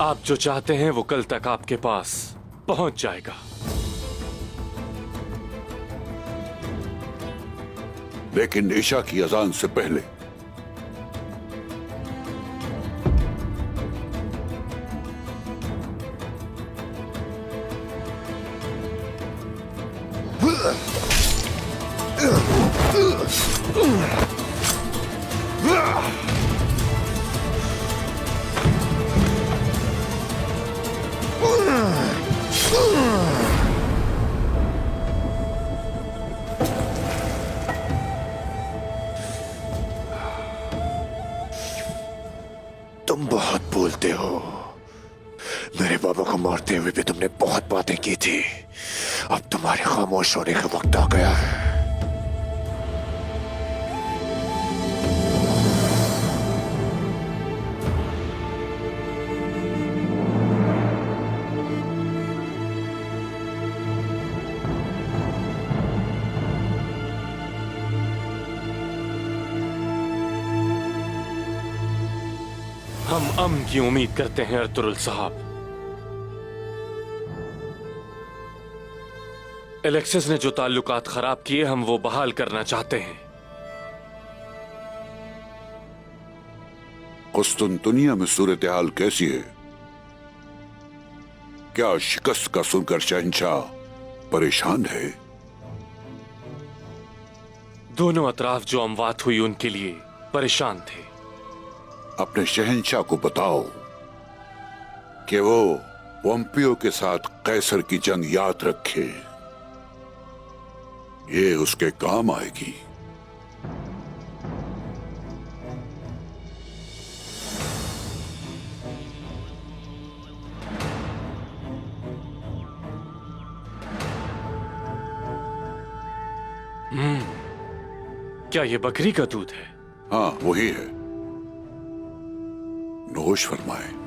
आप जो चाहते हैं वो कल तक आपके पास पहुंच जाएगा। लेकिन ईशा की अजान से पहले। तुम बहुत बोलते हो। मेरे बाबा को मारते हुए भी तुमने बहुत बातें की थी। अब तुम्हारे खामोश होने का वक्त आ गया है। हम अमन की उम्मीद करते हैं अर्तुगरुल साहब। एलेक्सिस ने जो ताल्लुकात खराब किए हम वो बहाल करना चाहते हैं। कुस्तुनतुनिया में सूरत हाल कैसी है? क्या शिकस्त का सुनकर शहंशाह परेशान है? दोनों अतराफ जो अमवात हुई उनके लिए परेशान थे। अपने शहंशाह को बताओ कि वो पोम्पियो के साथ कैसर की जंग याद रखे। ये उसके काम आएगी। क्या ये बकरी का दूध है? हाँ, वही है। नोश फरमाए।